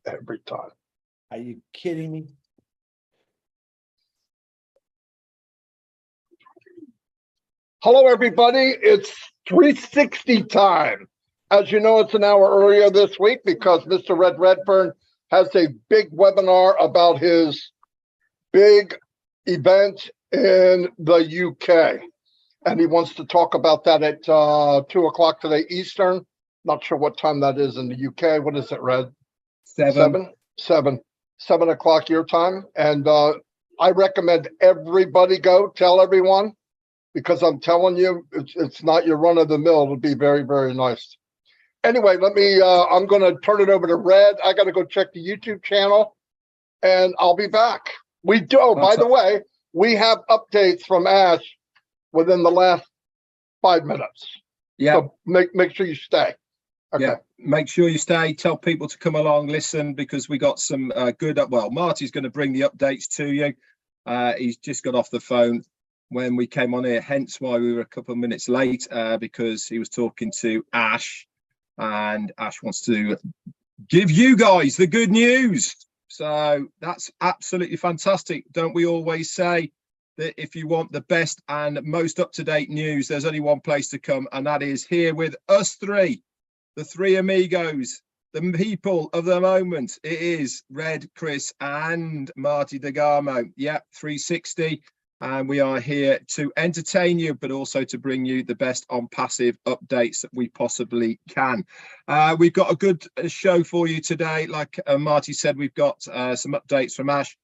every time. Are you kidding me? Hello, everybody. It's 360 time. As you know, it's an hour earlier this week because Mr. Redfern has a big webinar about his big event in the UK. And he wants to talk about that at 2 o'clock today Eastern. Not sure what time that is in the UK. What is it, Red? 7 o'clock your time. And I recommend everybody go. Tell everyone, because I'm telling you, it's not your run of the mill. It'll be very, very nice. Anyway, I'm going to turn it over to Red. I got to go check the YouTube channel and I'll be back. We do. Oh, by the way, we have updates from Ash within the last 5 minutes. Yeah. So make sure you stay. Okay. Yeah. Make sure you stay. Tell people to come along, listen, because we got some good. Well, Marty's going to bring the updates to you. He's just got off the phone when we came on here, hence why we were a couple of minutes late, because he was talking to Ash, and Ash wants to give you guys the good news. So that's absolutely fantastic. Don't we always say that if you want the best and most up-to-date news, there's only one place to come, and that is here with us three, the three amigos, the people of the moment. It is Red, Chris, and Marty DeGarmo. Yeah, 360. And we are here to entertain you, but also to bring you the best on passive updates that we possibly can. We've got a good show for you today. Like Marty said, we've got some updates from Ash.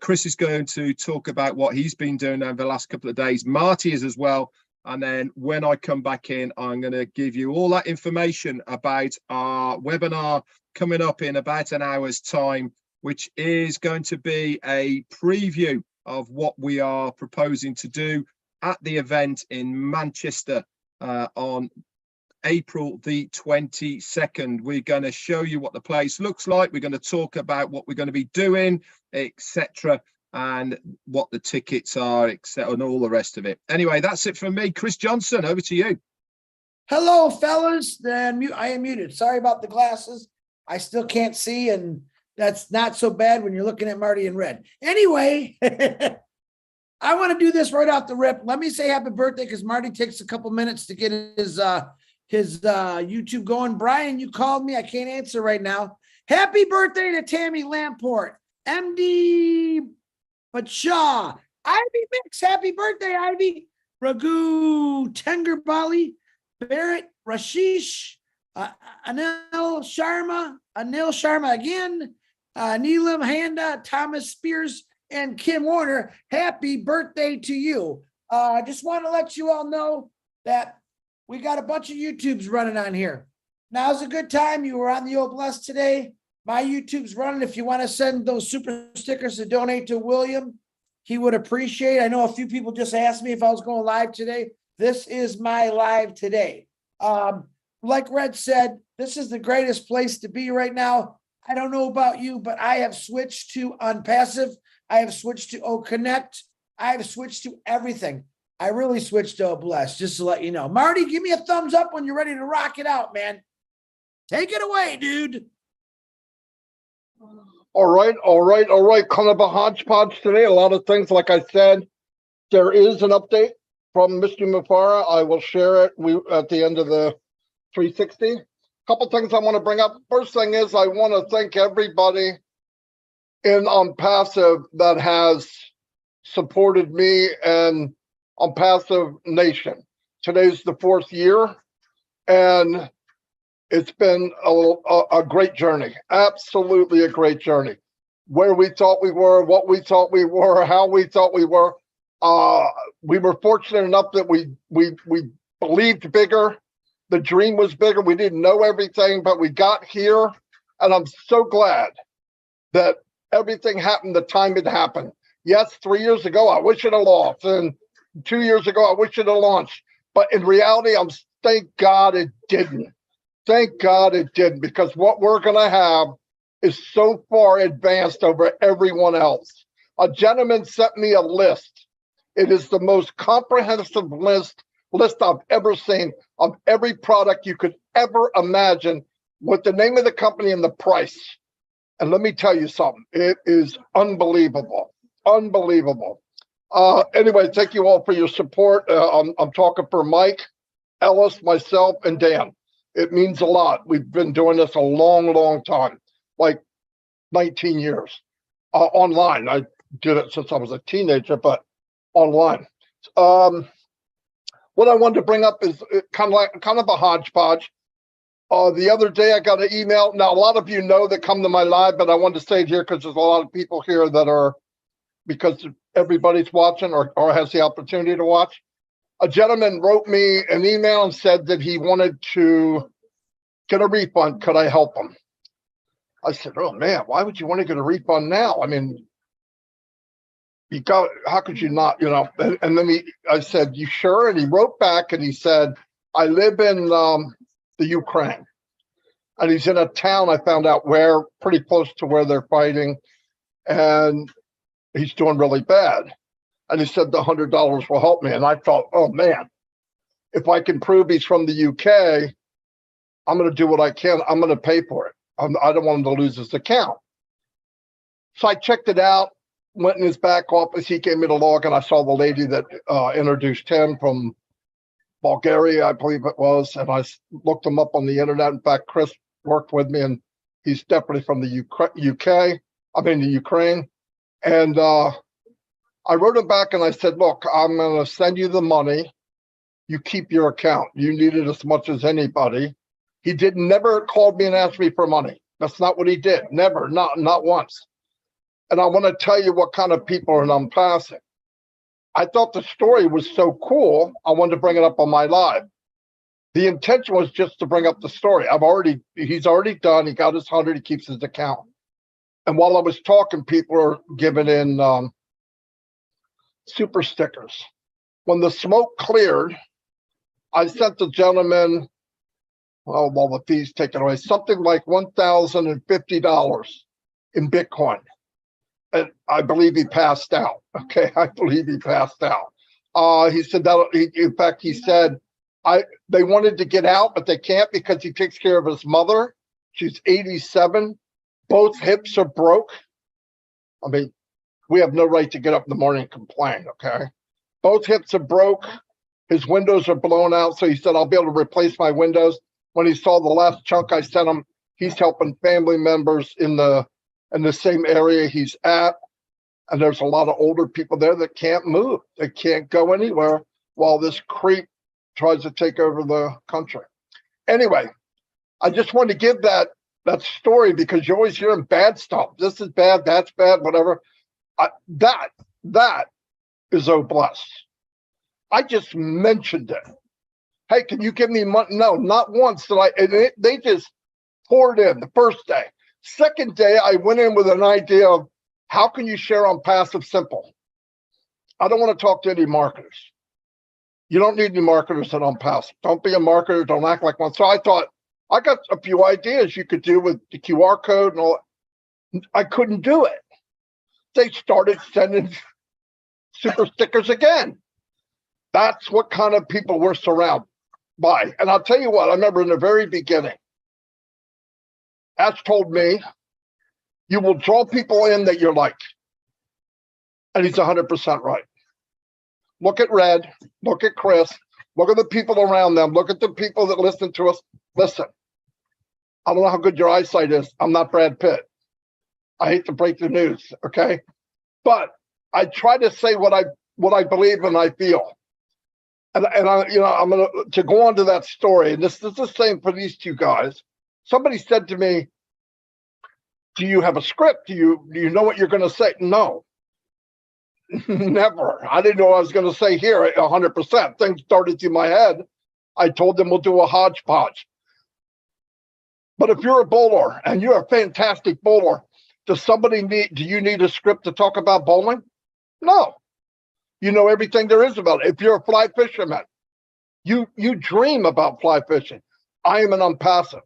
Chris is going to talk about what he's been doing over the last couple of days. Marty is as well. And then when I come back in, I'm going to give you all that information about our webinar coming up in about an hour's time, which is going to be a preview of what we are proposing to do at the event in Manchester on April the 22nd. We're going to show you what the place looks like. We're going to talk about what we're going to be doing, etc., and what the tickets are, etc., and all the rest of it. Anyway, that's it from me. Chris Johnson, over to you. Hello, fellas. I am muted. Sorry about the glasses. I still can't see, and that's not so bad when you're looking at Marty in red. Anyway, I want to do this right off the rip. Let me say happy birthday, because Marty takes a couple minutes to get his YouTube going. Brian, you called me. I can't answer right now. Happy birthday to Tammy Lamport, MD Bacha, Ivy Mix. Happy birthday, Ivy. Raghu Tengerbali, Barrett Rashish, Anil Sharma again, Neelam Handa, Thomas Spears, and Kim Warner. Happy birthday to you. I just want to let you all know that we got a bunch of YouTubes running on here. Now's a good time. You were on the old blessed today. My YouTube's running. If you want to send those super stickers to donate to William, he would appreciate. I know a few people just asked me if I was going live today. This is my live today. Like Red said, this is the greatest place to be right now. I don't know about you, but I have switched to Unpassive. I have switched to Connect. I have switched to everything. I really switched to Bless, just to let you know. Marty, give me a thumbs up when you're ready to rock it out, man. Take it away, dude. All right. Kind of a hodgepodge today. A lot of things, like I said. There is an update from Mr. Mufara. I will share it at the end of the 360. Couple things I want to bring up. First thing is I want to thank everybody in Passive that has supported me and Passive Nation. Today's the 4th year, and it's been a great journey. Absolutely a great journey. Where we thought we were, what we thought we were, how we thought we were. We were fortunate enough that we believed bigger. The dream was bigger. We didn't know everything, but we got here. And I'm so glad that everything happened the time it happened. Yes, 3 years ago, I wish it had lost. And 2 years ago, I wish it had launched. But in reality, thank God it didn't. Thank God it didn't, because what we're going to have is so far advanced over everyone else. A gentleman sent me a list. It is the most comprehensive list I've ever seen of every product you could ever imagine, with the name of the company and the price. And let me tell you something. It is unbelievable. Unbelievable. Anyway, thank you all for your support. I'm talking for Mike, Ellis, myself, and Dan. It means a lot. We've been doing this a long, long time, like 19 years online. I did it since I was a teenager, but online. What I wanted to bring up is kind of a hodgepodge. The other day I got an email. Now, a lot of you know that come to my live, but I wanted to say it here because there's a lot of people here that are, because everybody's watching or has the opportunity to watch. A gentleman wrote me an email and said that he wanted to get a refund. Could I help him? I said, oh man, why would you want to get a refund now? I mean, how could you not, and then I said, you sure? And he wrote back and he said, I live in the Ukraine, and he's in a town I found out where, pretty close to where they're fighting, and he's doing really bad. And he said the $100 will help me. And I thought, oh man, if I can prove he's from the UK, I'm going to do what I can. I'm going to pay for it. I don't want him to lose his account. So I checked it out, went in his back office. He gave me the log, and I saw the lady that introduced him from Bulgaria, I believe it was. And I looked him up on the internet. In fact, Chris worked with me, and he's definitely from the the Ukraine. And I wrote him back and I said, look, I'm going to send you the money. You keep your account. You need it as much as anybody. He never called me and asked me for money. That's not what he did. Never, not once. And I want to tell you what kind of people are I'm passing. I thought the story was so cool, I wanted to bring it up on my live. The intention was just to bring up the story. He's already done. He got his 100. He keeps his account. And while I was talking, people are giving in super stickers. When the smoke cleared, I sent the gentleman, well, the fees taken away, something like $1,050 in Bitcoin. And I believe he passed out. Okay, I believe he passed out. He said that, in fact, he said, they wanted to get out, but they can't because he takes care of his mother. She's 87. Both hips are broke. I mean, we have no right to get up in the morning and complain, okay? Both hips are broke. His windows are blown out. So he said, I'll be able to replace my windows. When he saw the last chunk I sent him, he's helping family members in the same area he's at. And there's a lot of older people there that can't move. They can't go anywhere while this creep tries to take over the country. Anyway, I just wanted to give that story because you're always hearing bad stuff. This is bad, that's bad, whatever. That is blessed. I just mentioned it. Hey, can you give me money? No, not once did I. And they just poured in the first day. Second day, I went in with an idea of how can you share on Passive Simple? I don't want to talk to any marketers. You don't need any marketers that on Passive. Don't be a marketer. Don't act like one. So I thought, I got a few ideas you could do with the QR code and all. I couldn't do it. They started sending super stickers again. That's what kind of people we're surrounded by. And I'll tell you what, I remember in the very beginning, Ash told me, you will draw people in that you're like. And he's 100% right. Look at Red, look at Chris, look at the people around them, look at the people that listen to us. Listen, I don't know how good your eyesight is. I'm not Brad Pitt. I hate to break the news, okay? But I try to say what I believe and I feel. And I, I'm to go on to that story, and this is the same for these two guys. Somebody said to me, do you have a script? Do you know what you're going to say? No. Never. I didn't know what I was going to say here 100%. Things started through my head. I told them we'll do a hodgepodge. But if you're a bowler and you're a fantastic bowler, do you need a script to talk about bowling? No. You know everything there is about it. If you're a fly fisherman, you dream about fly fishing. I am an unpassive.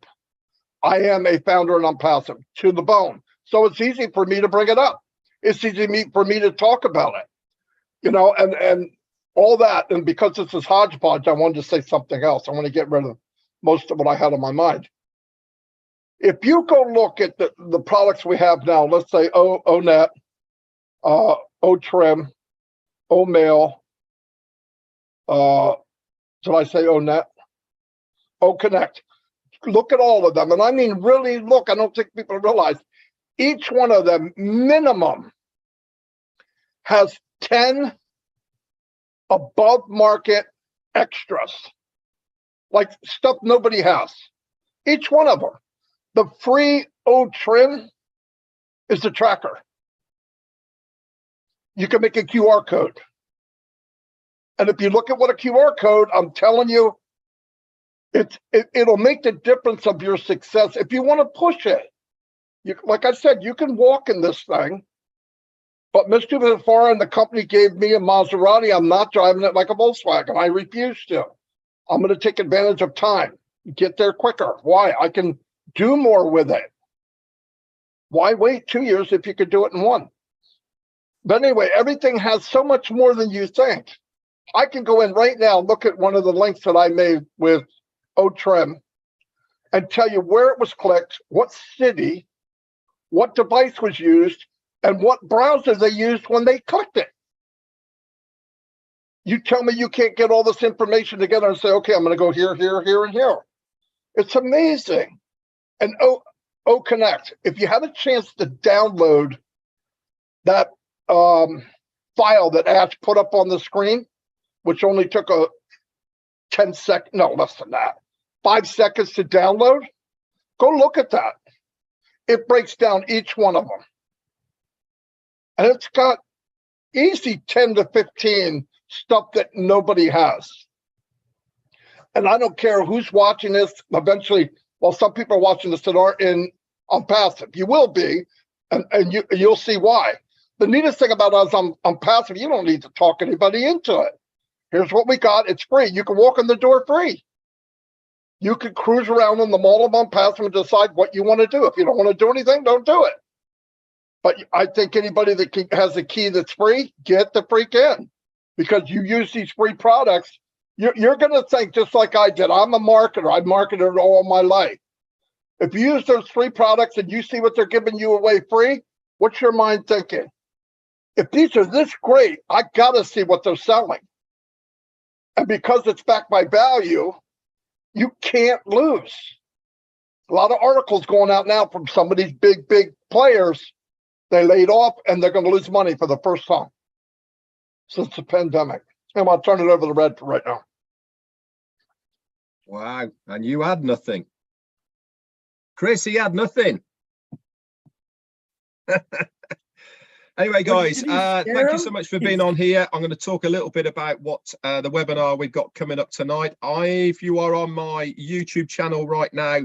I am a founder and unpassive to the bone. So it's easy for me to bring it up. It's easy for me to talk about it, and all that. And because this is hodgepodge, I wanted to say something else. I want to get rid of most of what I had on my mind. If you go look at the products we have now, let's say O-Net, O-Trim, O-Mail, did I say O-Net? O-Connect. Look at all of them. And I mean, really look, I don't think people realize each one of them minimum has 10 above market extras, like stuff nobody has. Each one of them. The free O-Trim is the tracker. You can make a QR code. And if you look at what a QR code, I'm telling you, it'll make the difference of your success if you want to push it. Like I said, you can walk in this thing, but Mr. Vifara and the company gave me a Maserati. I'm not driving it like a Volkswagen. I refuse to. I'm going to take advantage of time, get there quicker. Why? I can do more with it. Why wait 2 years if you could do it in one? But anyway, everything has so much more than you think. I can go in right now, look at one of the links that I made with O-Trim and tell you where it was clicked, what city, what device was used, and what browser they used when they clicked it. You tell me you can't get all this information together and say, okay, I'm going to go here, here, here, and here. It's amazing. And O-Connect, if you had a chance to download that file that Ash put up on the screen, which only took a 10 seconds, no, less than that, 5 seconds to download, go look at that. It breaks down each one of them. And it's got easy 10 to 15 stuff that nobody has. And I don't care who's watching this. Eventually, well, some people are watching this that aren't on passive. You will be, and you'll see why. The neatest thing about us on passive, you don't need to talk anybody into it. Here's what we got. It's free. You can walk in the door free. You can cruise around in the mall of on passive and decide what you want to do. If you don't want to do anything, don't do it. But I think anybody that has a key that's free, get the freak in. Because you use these free products, you're going to think just like I did. I'm a marketer. I've marketed all my life. If you use those free products and you see what they're giving you away free, what's your mind thinking? If these are this great, I got to see what they're selling. And because it's backed by value, you can't lose. A lot of articles going out now from some of these big players. They laid off and they're going to lose money for the first time since the pandemic. And I'll turn it over to Redfern right now. Wow. And you had nothing. Chris, he had nothing. Anyway, guys, thank you so much for being on here. I'm going to talk a little bit about what the webinar we've got coming up tonight. If you are on my YouTube channel right now,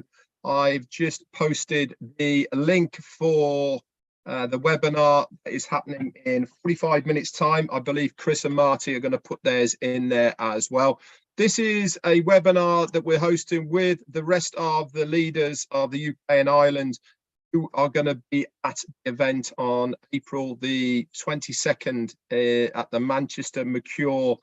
I've just posted the link for the webinar that is happening in 45 minutes time. I believe Chris and Marty are going to put theirs in there as well. This is a webinar that we're hosting with the rest of the leaders of the UK and Ireland who are going to be at the event on April the 22nd at the Manchester Mercure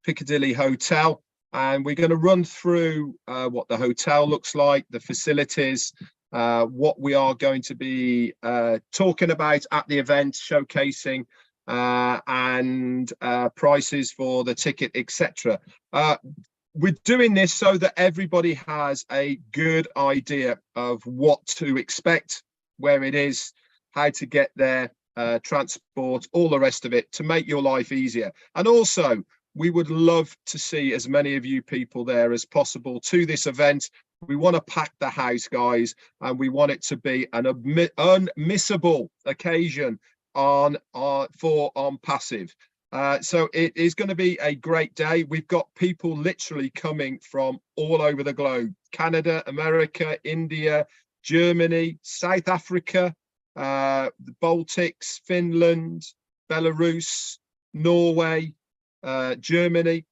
Piccadilly Hotel. And we're going to run through what the hotel looks like, the facilities, what we are going to be talking about at the event, showcasing and prices for the ticket, etc. We're doing this so that everybody has a good idea of what to expect, where it is, how to get there, transport, all the rest of it to make your life easier. And also, we would love to see as many of you people there as possible to this event. We want to pack the house, guys, and we want it to be an unmissable occasion on passive. So it is going to be a great day. We've got people literally coming from all over the globe: Canada, America, India, Germany, South Africa, the Baltics, Finland, Belarus, Norway, Germany,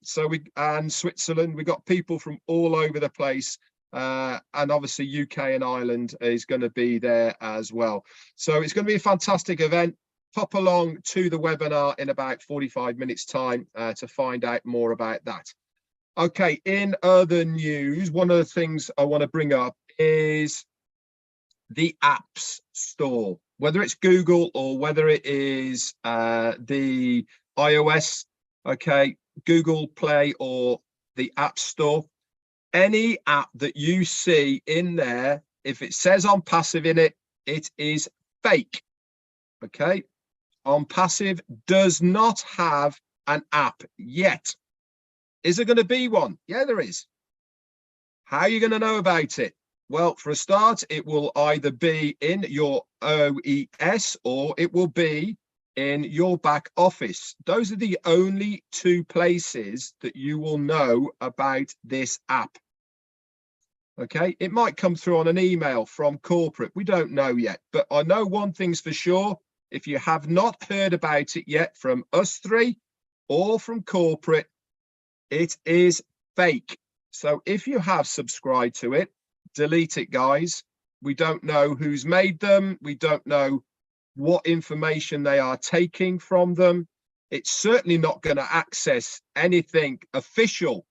and Switzerland. We've got people from all over the place. And obviously UK and Ireland is going to be there as well. So it's going to be a fantastic event. Pop along to the webinar in about 45 minutes time to find out more about that. Okay, in other news, one of the things I want to bring up is the apps store, whether it's Google or whether it is the iOS, okay, Google Play or the App Store. Any app that you see in there, if it says on passive in it, it is fake. Okay. On passive does not have an app yet. Is there going to be one? Yeah, there is. How are you going to know about it? Well, for a start, it will either be in your OES or it will be in your back office. Those are the only two places that you will know about this app. Okay, it might come through on an email from corporate. We don't know yet, but I know one thing's for sure. If you have not heard about it yet from us three or from corporate, it is fake. So if you have subscribed to it, delete it, guys. We don't know who's made them. We don't know what information they are taking from them. It's certainly not going to access anything official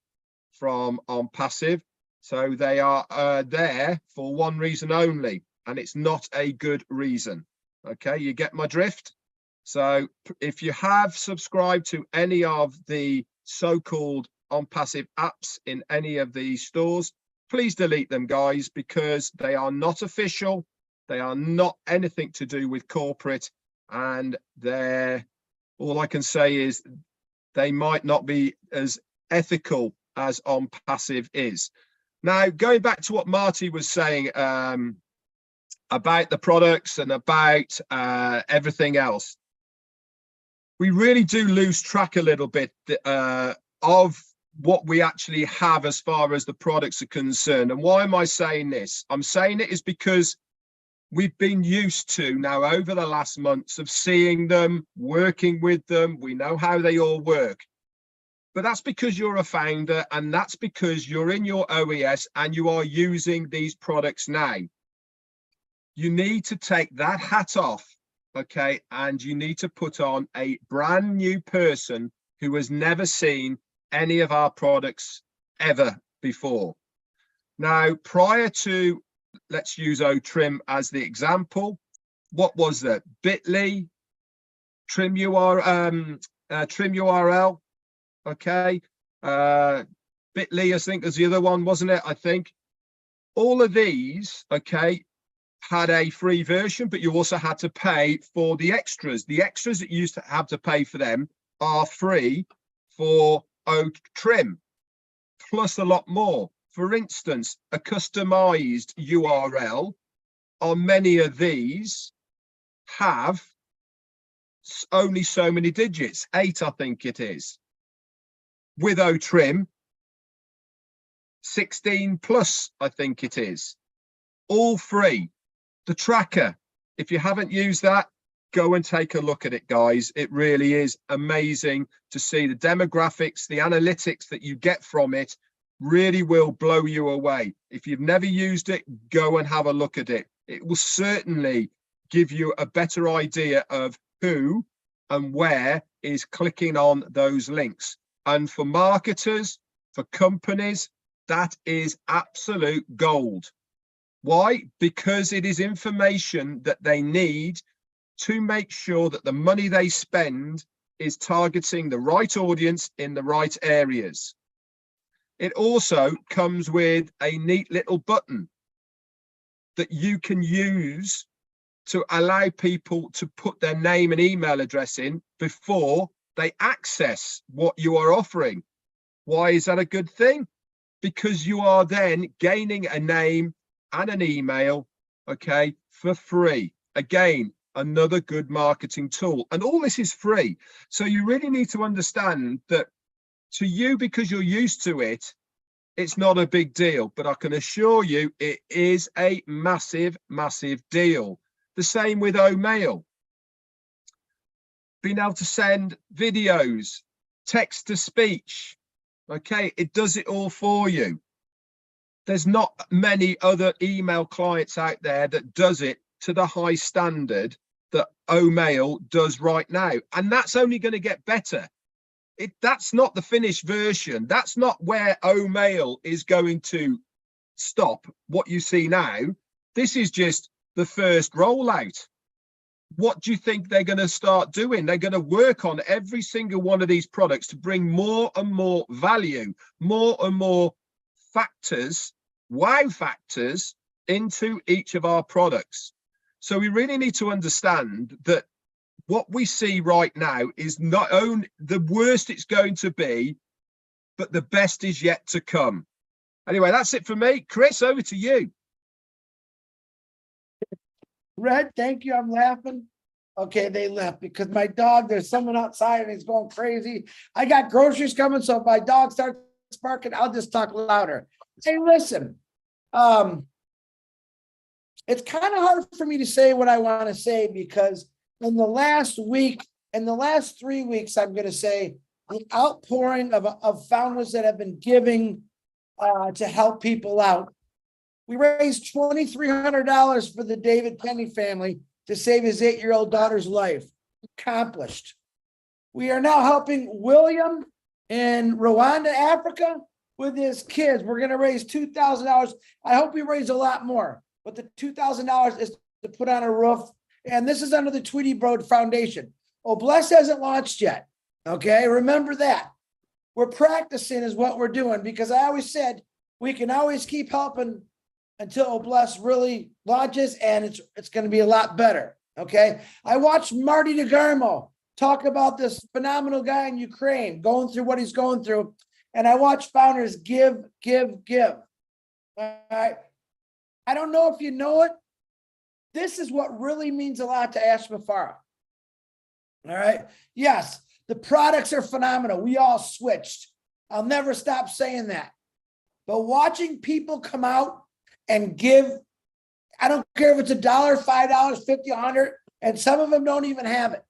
from on passive. So they are there for one reason only, and it's not a good reason. Okay, you get my drift? So if you have subscribed to any of the so-called on passive apps in any of the stores, please delete them, guys, because they are not official. They are not anything to do with corporate, and they're, all I can say is they might not be as ethical as on passive is. Now, going back to what Marty was saying about the products and about everything else, we really do lose track a little bit of what we actually have as far as the products are concerned. And why am I saying this? I'm saying it is because we've been used to now over the last months of seeing them, working with them. We know how they all work. But that's because you're a founder, and that's because you're in your OES and you are using these products now. You need to take that hat off, okay? And you need to put on a brand new person who has never seen any of our products ever before. Now, prior to, let's use OTrim as the example. What was that? Bitly, trim URL. Okay, Bitly, I think is the other one, wasn't it? I think all of these, okay, had a free version, but you also had to pay for the extras. The extras that you used to have to pay for them are free for OTrim, plus a lot more. For instance, a customized URL on many of these have only so many digits, 8, I think it is. With OTrim, 16 plus, I think it is, all free. The tracker, if you haven't used that, go and take a look at it, guys. It really is amazing to see the demographics, the analytics that you get from it really will blow you away. If you've never used it, go and have a look at it. It will certainly give you a better idea of who and where is clicking on those links. And for marketers, for companies, that is absolute gold. Why? Because it is information that they need to make sure that the money they spend is targeting the right audience in the right areas. It also comes with a neat little button that you can use to allow people to put their name and email address in before they access what you are offering. Why is that a good thing? Because you are then gaining a name and an email, okay, for free. Again, another good marketing tool. And all this is free. So you really need to understand that to you, because you're used to it, it's not a big deal. But I can assure you it is a massive, massive deal. The same with Omail. Being able to send videos, text to speech, okay, it does it all for you. There's not many other email clients out there that does it to the high standard that Omail does right now. And that's only going to get better. That's not the finished version. That's not where Omail is going to stop what you see now. This is just the first rollout. What do you think they're going to start doing? They're going to work on every single one of these products to bring more and more value, more and more factors, wow factors, into each of our products. So we really need to understand that what we see right now is not only the worst it's going to be, but the best is yet to come. Anyway, that's it for me. Chris, over to you. Red, thank you. I'm laughing. Okay, they left because my dog, there's someone outside and he's going crazy. I got groceries coming, so if my dog starts barking, I'll just talk louder. Hey, listen, it's kind of hard for me to say what I want to say because in the last 3 weeks, I'm going to say the outpouring of founders that have been giving to help people out. We raised $2,300 for the David Penny family to save his 8-year-old daughter's life. Accomplished. We are now helping William in Rwanda, Africa, with his kids. We're going to raise $2,000. I hope we raise a lot more, but the $2,000 is to put on a roof. And this is under the Tweety Broad Foundation. Oh, Bless hasn't launched yet. Okay, remember that. We're practicing is what we're doing because I always said we can always keep helping until Bless really launches, and it's going to be a lot better. Okay, I watched Marty DeGarmo talk about this phenomenal guy in Ukraine going through what he's going through, and I watched founders give. All right, I don't know if you know it. This is what really means a lot to Ash Mafara. All right. Yes, the products are phenomenal. We all switched. I'll never stop saying that. But watching people come out and give, I don't care if it's $1, $5, $50, $100, and some of them don't even have it.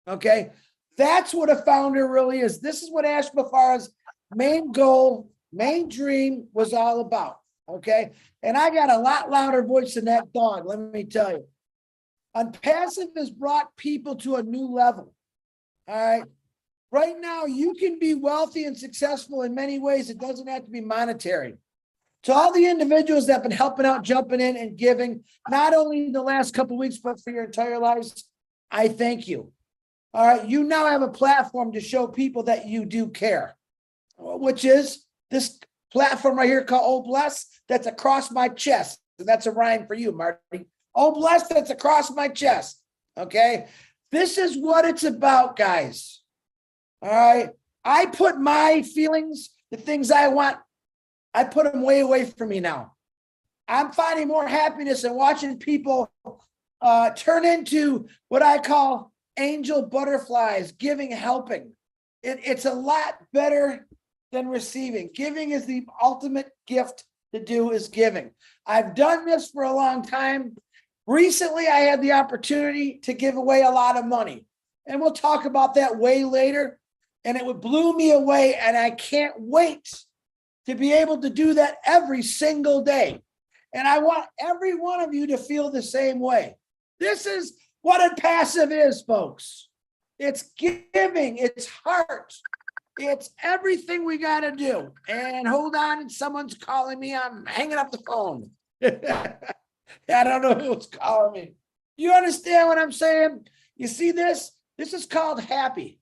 Okay. That's what a founder really is. This is what Ash Mafara's main goal, main dream was all about. Okay. And I got a lot louder voice than that dog, let me tell you. Unpassive has brought people to a new level. All right. Right now, you can be wealthy and successful in many ways. It doesn't have to be monetary. To all the individuals that have been helping out, jumping in and giving, not only in the last couple of weeks, but for your entire lives, I thank you. All right. You now have a platform to show people that you do care, which is this platform right here called Oh Bless, that's across my chest. And that's a rhyme for you, Marty. Oh Bless, that's across my chest. Okay. This is what it's about, guys. All right. I put my feelings, the things I want, I put them way away from me now. I'm finding more happiness in watching people turn into what I call angel butterflies, giving, helping. It's a lot better than receiving. Giving is the ultimate gift to do is giving. I've done this for a long time. Recently, I had the opportunity to give away a lot of money, and we'll talk about that way later. And it blew me away, and I can't wait to be able to do that every single day. And I want every one of you to feel the same way. This is what a passive is, folks. It's giving, it's heart, it's everything we got to do. And hold on, someone's calling me. I'm hanging up the phone. I don't know who's calling me. You understand what I'm saying? You see this? This is called happy.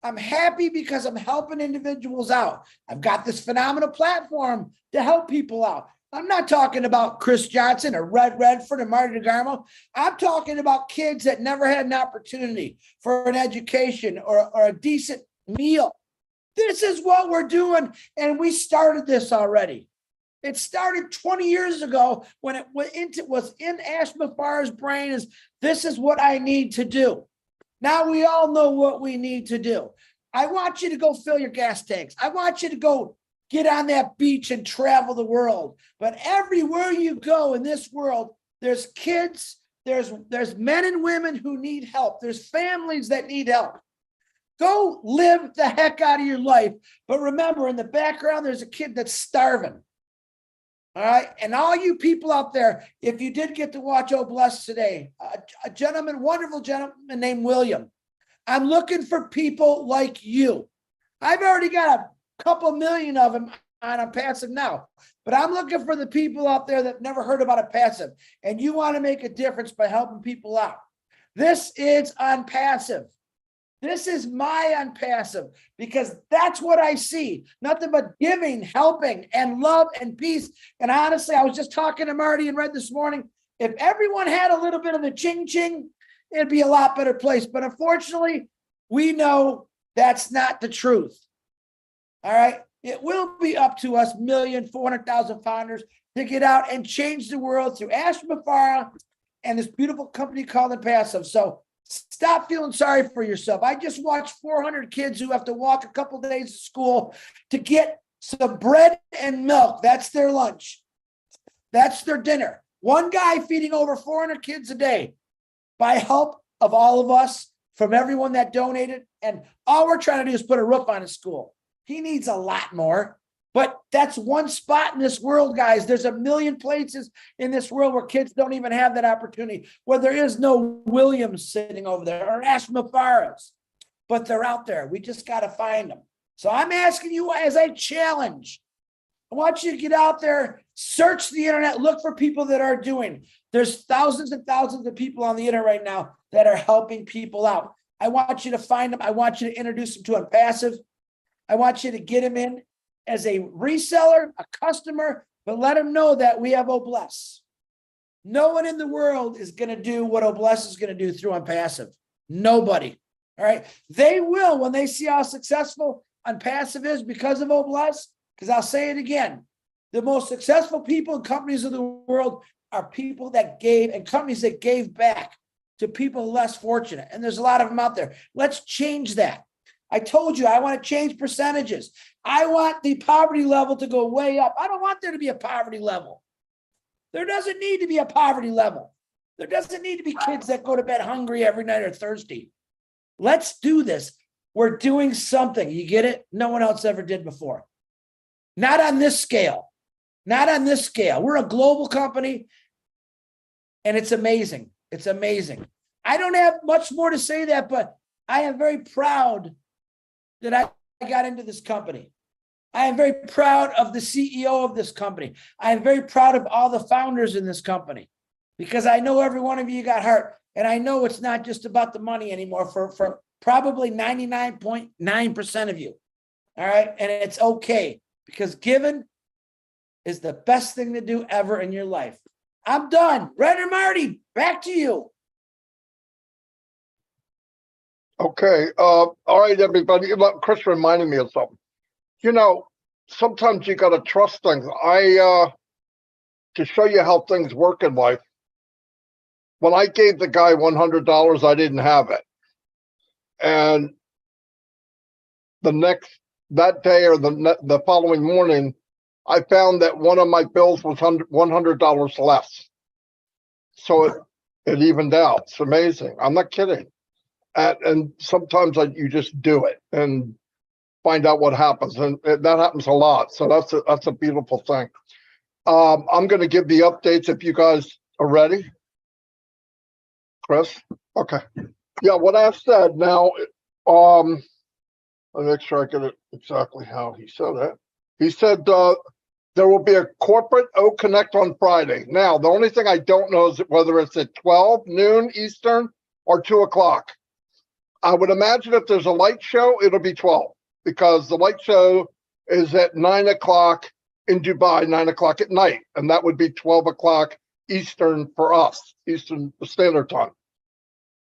I'm happy because I'm helping individuals out. I've got this phenomenal platform to help people out. I'm not talking about Chris Johnson or Redfern or Marty DeGarmo. I'm talking about kids that never had an opportunity for an education or a decent meal. This is what we're doing, and we started this already. It started 20 years ago when it was in Ash Mafara's brain is this is what I need to do. Now we all know what we need to do. I want you to go fill your gas tanks. I want you to go get on that beach and travel the world. But everywhere you go in this world, there's kids, there's men and women who need help. There's families that need help. Go live the heck out of your life. But remember, in the background, there's a kid that's starving. All right. And all you people out there, if you did get to watch Oh Bless today, a gentleman, wonderful gentleman named William, I'm looking for people like you. I've already got a couple million of them on passive now. But I'm looking for the people out there that never heard about a passive, and you want to make a difference by helping people out. This is on passive. This is my on passive, because that's what I see. Nothing but giving, helping, and love and peace. And honestly, I was just talking to Marty and Red this morning. If everyone had a little bit of the ching-ching, it'd be a lot better place. But unfortunately, we know that's not the truth. All right. It will be up to us 1,400,000 founders to get out and change the world through Ash Mafara and this beautiful company called Impassive. So stop feeling sorry for yourself. I just watched 400 kids who have to walk a couple of days to school to get some bread and milk. That's their lunch. That's their dinner. One guy feeding over 400 kids a day by help of all of us, from everyone that donated. And all we're trying to do is put a roof on his school. He needs a lot more, but that's one spot in this world, guys. There's a million places in this world where kids don't even have that opportunity, where there is no Williams sitting over there or Ash Mafaras, but they're out there. We just got to find them. So I'm asking you as a challenge. I want you to get out there, search the internet, look for people that are doing. There's thousands and thousands of people on the internet right now that are helping people out. I want you to find them. I want you to introduce them to Impassive. I want you to get them in as a reseller, a customer, but let them know that we have Obless. No one in the world is going to do what Obless is going to do through Impassive. Nobody. All right. They will when they see how successful Impassive is because of Obless. Because I'll say it again. The most successful people and companies of the world are people that gave, and companies that gave back to people less fortunate. And there's a lot of them out there. Let's change that. I told you, I want to change percentages. I want the poverty level to go way up. I don't want there to be a poverty level. There doesn't need to be a poverty level. There doesn't need to be kids that go to bed hungry every night or thirsty. Let's do this. We're doing something. You get it? No one else ever did before. Not on this scale. Not on this scale. We're a global company, and it's amazing. It's amazing. I don't have much more to say that, but I am very proud that I got into this company. I am very proud of the CEO of this company. I am very proud of all the founders in this company, because I know every one of you got hurt. And I know it's not just about the money anymore for probably 99.9% of you. All right. And it's okay, because giving is the best thing to do ever in your life. I'm done. Red and Marty, back to you. Okay. All right, everybody. Look, Chris reminded me of something. You know, sometimes you got to trust things. To show you how things work in life, when I gave the guy $100, I didn't have it. And that day or the following morning, I found that one of my bills was $100 less. So it evened out. It's amazing. I'm not kidding. And sometimes you just do it and find out what happens, and that happens a lot. So that's a beautiful thing. I'm going to give the updates if you guys are ready. Chris, okay, yeah. What I said now. Let me make sure I get it exactly how he said it. He said there will be a corporate O Connect on Friday. Now, the only thing I don't know is whether it's at 12 noon Eastern or 2 o'clock. I would imagine if there's a light show, it'll be 12, because the light show is at 9 o'clock in Dubai, 9 o'clock at night. And that would be 12 o'clock Eastern for us, Eastern Standard Time.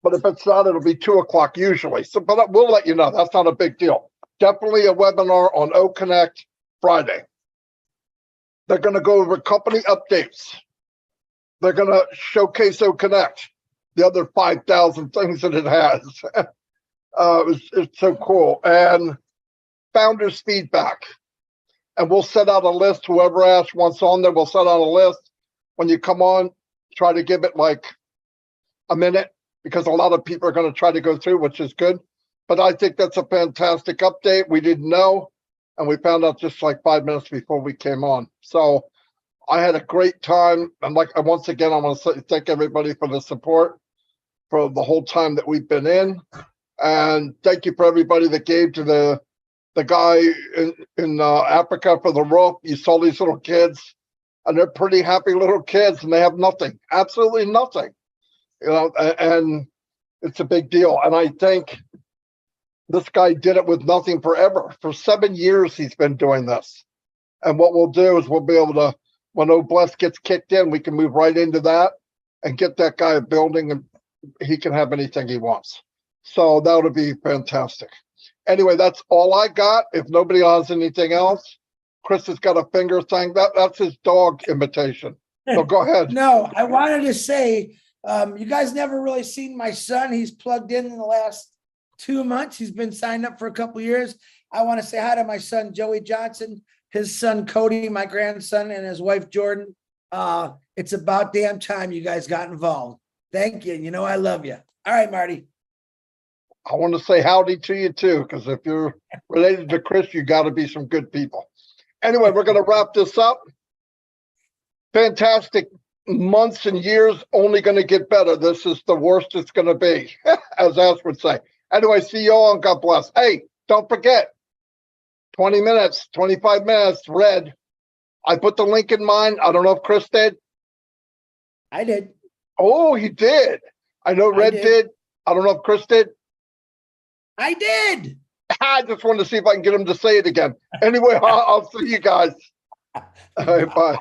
But if it's not, it'll be 2 o'clock usually. So, but we'll let you know. That's not a big deal. Definitely a webinar on O Connect Friday. They're going to go over company updates. They're going to showcase O Connect, the other 5,000 things that it has. It's so cool. And founders feedback. And we'll set out a list. Whoever Ash wants on there, we'll set out a list. When you come on, try to give it like a minute, because a lot of people are going to try to go through, which is good. But I think that's a fantastic update. We didn't know, and we found out just like 5 minutes before we came on. So I had a great time. And once again, I want to thank everybody for the support for the whole time that we've been in. And thank you for everybody that gave to the the guy in Africa for the roof. You saw these little kids, and they're pretty happy little kids, and they have nothing, absolutely nothing, and it's a big deal. And I think this guy did it with nothing forever. For 7 years, he's been doing this. And what we'll do is we'll be able to, when Oblast gets kicked in, we can move right into that and get that guy a building, and he can have anything he wants. So that would be fantastic. Anyway, that's all I got. If nobody has anything else, Chris has got a finger thing. That's his dog imitation. So go ahead. No, I wanted to say, you guys never really seen my son. He's plugged in the last 2 months. He's been signed up for a couple years. I want to say hi to my son, Joey Johnson, his son, Cody, my grandson, and his wife, Jordan. It's about damn time you guys got involved. Thank you. You know, I love you. All right, Marty. I want to say howdy to you too, because if you're related to Chris, you got to be some good people. Anyway, we're going to wrap this up. Fantastic months and years, only going to get better. This is the worst it's going to be, as Ash would say. Anyway, see you all and God bless. Hey, don't forget, 20 minutes, 25 minutes, Red. I put the link in mine. I don't know if Chris did. I did. Oh, he did. I know Red did. I don't know if Chris did. I did. I just wanted to see if I can get him to say it again. Anyway, I'll see you guys. All right, bye.